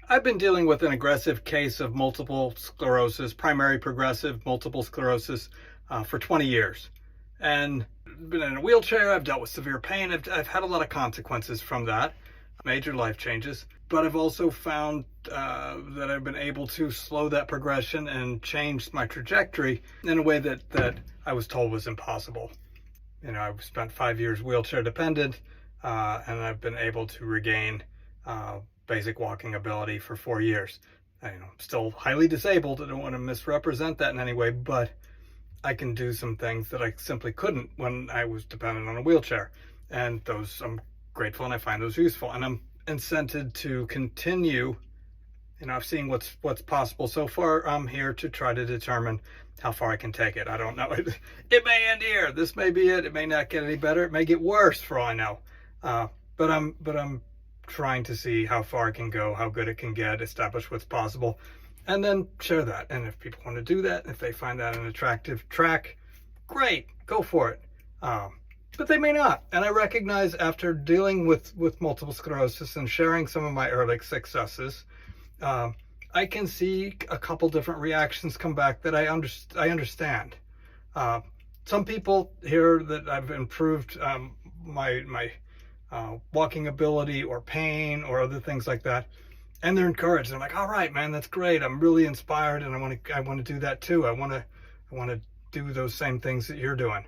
I've been dealing with an aggressive case of multiple sclerosis, primary progressive multiple sclerosis, for 20 years. And I've been in a wheelchair. I've dealt with severe pain. I've had a lot of consequences from that, major life changes. But I've also found that I've been able to slow that progression and change my trajectory in a way that I was told was impossible. I've spent 5 years wheelchair dependent, and I've been able to regain basic walking ability for 4 years. I'm still highly disabled. I don't want to misrepresent that in any way, but I can do some things that I simply couldn't when I was dependent on a wheelchair. And those, I'm grateful, and I find those useful. And I'm incented to continue. I've seen what's possible so far. I'm here to try to determine how far I can take it. I don't know. It may end here. This may be it. It may not get any better. It may get worse for all I know. But I'm trying to see how far it can go, how good it can get, establish what's possible, and then share that. And if people want to do that, if they find that an attractive track, great, go for it. But they may not. And I recognize, after dealing with multiple sclerosis and sharing some of my early successes, I can see a couple different reactions come back that I understand. Some people hear that I've improved my walking ability or pain or other things like that, and they're encouraged. They're like, all right, man, that's great. I'm really inspired, and I want to do that too. I want to do those same things that you're doing.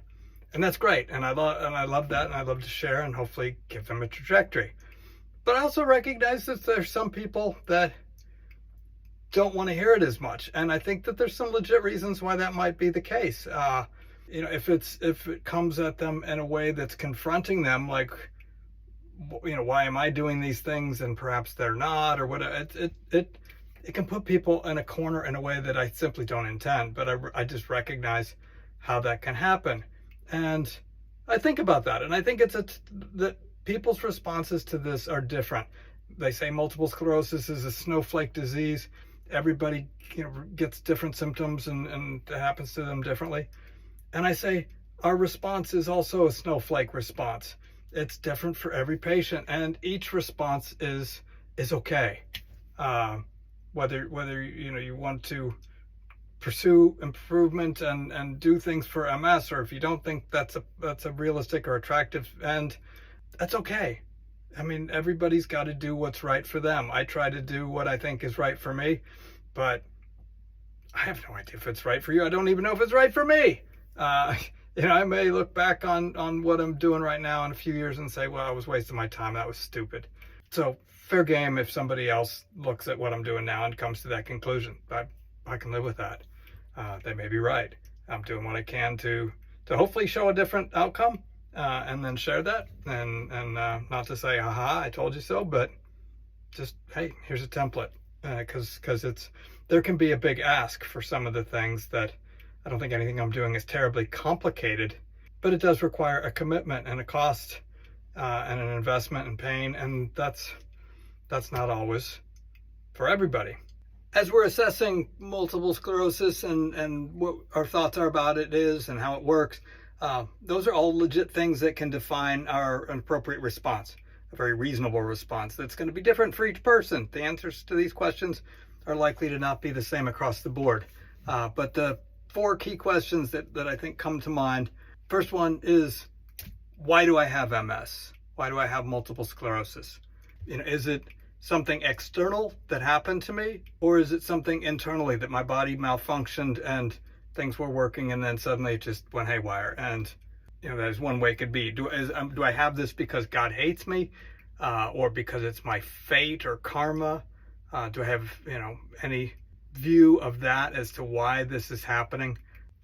And that's great. And I love that, and I love to share and hopefully give them a trajectory. But I also recognize that there's some people that don't want to hear it as much. And I think that there's some legit reasons why that might be the case. If it comes at them in a way that's confronting them, like, why am I doing these things and perhaps they're not, or whatever, it can put people in a corner in a way that I simply don't intend. But I just recognize how that can happen. And I think about that. And I think that people's responses to this are different. They say multiple sclerosis is a snowflake disease. Everybody gets different symptoms, and it happens to them differently. And I say our response is also a snowflake response. It's different for every patient, and each response is okay. Whether you want to pursue improvement and do things for MS, or if you don't think that's a realistic or attractive end, that's okay. I mean, everybody's got to do what's right for them. I try to do what I think is right for me, but I have no idea if it's right for you. I don't even know if it's right for me. I may look back on what I'm doing right now in a few years and say, well, I was wasting my time. That was stupid. So fair game if somebody else looks at what I'm doing now and comes to that conclusion. I can live with that. They may be right. I'm doing what I can to hopefully show a different outcome, and then share that. And not to say, haha, I told you so, but just, hey, here's a template. Because there can be a big ask for some of the things that I don't think anything I'm doing is terribly complicated, but it does require a commitment and a cost, and an investment and pain, and that's not always for everybody. As we're assessing multiple sclerosis and what our thoughts are about it is and how it works, those are all legit things that can define our appropriate response, a very reasonable response that's going to be different for each person. The answers to these questions are likely to not be the same across the board. But the 4 key questions that I think come to mind. First one is, why do I have MS? Why do I have multiple sclerosis? Is it something external that happened to me, or is it something internally that my body malfunctioned and things were working and then suddenly it just went haywire? And there's one way it could be. Do I have this because God hates me, or because it's my fate or karma? Do I have any view of that as to why this is happening?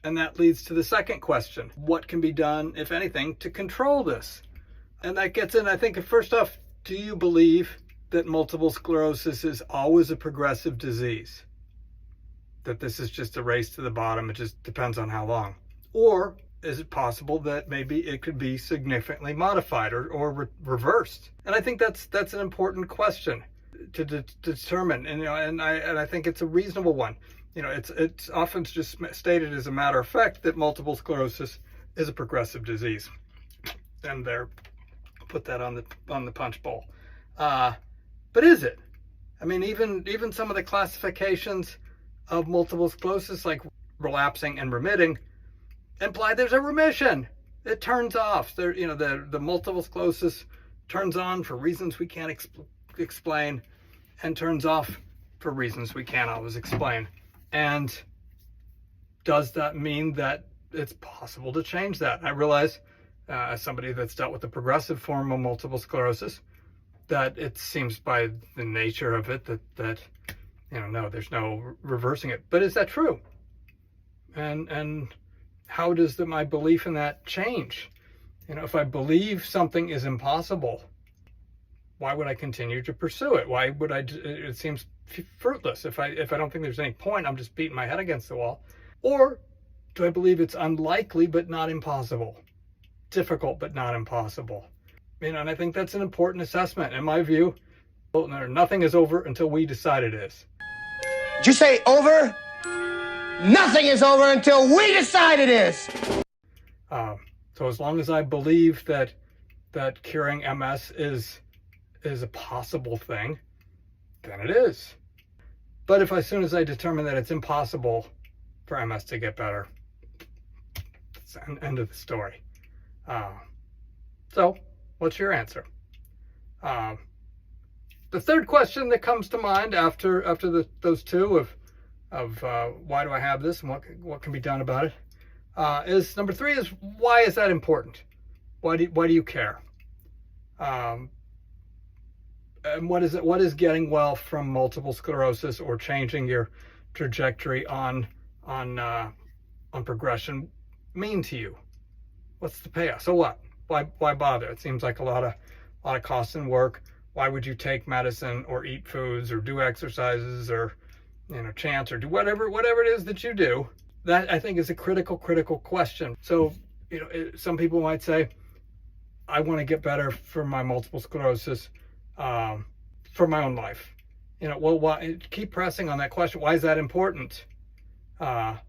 And that leads to the second question: what can be done, if anything, to control this? And that gets in, I think, first off, do you believe that multiple sclerosis is always a progressive disease? That this is just a race to the bottom, it just depends on how long? Or is it possible that maybe it could be significantly modified or reversed? And I think that's an important question to determine, and I think it's a reasonable one. It's often just stated as a matter of fact that multiple sclerosis is a progressive disease, and put that on the punch bowl. But is it? I mean, even some of the classifications of multiple sclerosis, like relapsing and remitting, imply there's a remission. It turns off. There, the multiple sclerosis turns on for reasons we can't explain, and turns off for reasons we can't always explain. And does that mean that it's possible to change that? I realize, as somebody that's dealt with the progressive form of multiple sclerosis, that it seems by the nature of it that no, there's no reversing it. But is that true? And how does my belief in that change? If I believe something is impossible, why would I continue to pursue it? Why would it seems fruitless. If I don't think there's any point, I'm just beating my head against the wall. Or do I believe it's unlikely but not impossible? Difficult but not impossible. And I think that's an important assessment. In my view, nothing is over until we decide it is. Did you say over? Nothing is over until we decide it is. So as long as I believe that curing MS is a possible thing, then it is. But if as soon as I determine that it's impossible for MS to get better, it's the end of the story. So what's your answer? The third question that comes to mind after those two of why do I have this and what can be done about it, is number 3 is, why is that important? Why do you care? And what is getting well from multiple sclerosis or changing your trajectory on progression mean to you? What's the payoff? So what? Why bother? It seems like a lot of cost and work. Why would you take medicine or eat foods or do exercises or chant or do whatever it is that you do? That, I think, is a critical question. So some people might say, I want to get better for my multiple sclerosis, for my own life. Well, why, keep pressing on that question. Why is that important? Well,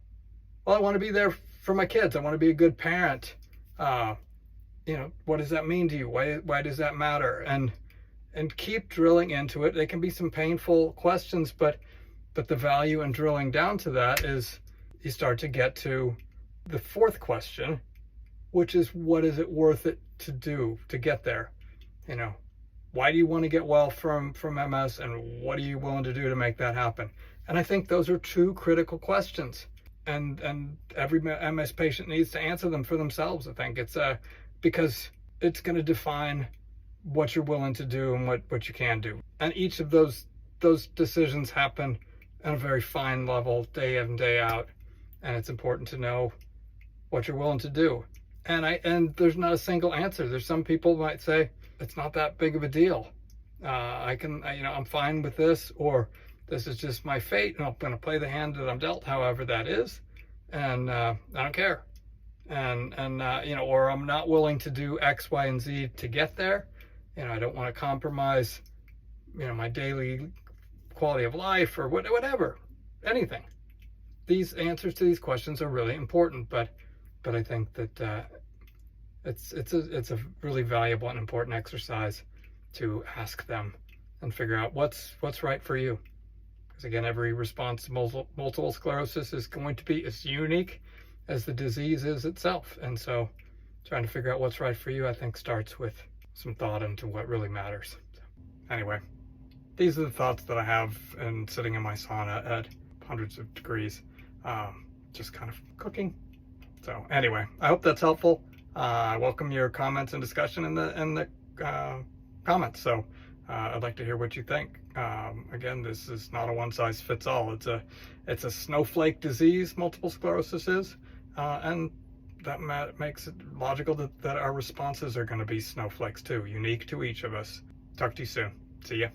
I want to be there for my kids. I want to be a good parent. What does that mean to you? Why does that matter? And keep drilling into it. They can be some painful questions, but the value in drilling down to that is you start to get to the 4th question, which is, what is it worth it to do to get there? Why do you want to get well from MS, and what are you willing to do to make that happen? And I think those are 2 critical questions, and every MS patient needs to answer them for themselves. I think it's because it's going to define what you're willing to do and what you can do. And each of those decisions happen on a very fine level, day in, day out. And it's important to know what you're willing to do. And there's not a single answer. There's some people might say, it's not that big of a deal. I'm fine with this, or this is just my fate, and I'm going to play the hand that I'm dealt, however that is. And I don't care. Or I'm not willing to do X, Y, and Z to get there. I don't want to compromise, my daily quality of life or whatever, anything. These answers to these questions are really important, but I think that it's a really valuable and important exercise to ask them and figure out what's right for you. Because again, every response to multiple sclerosis is going to be as unique as the disease is itself. And so trying to figure out what's right for you, I think, starts with some thought into what really matters. So, anyway, these are the thoughts that I have in sitting in my sauna at hundreds of degrees, just kind of cooking. So anyway, I hope that's helpful. I welcome your comments and discussion in the comments. So I'd like to hear what you think. Again, this is not a one-size-fits-all. It's a snowflake disease, multiple sclerosis is, and that makes it logical that our responses are going to be snowflakes too, unique to each of us. Talk to you soon. See ya.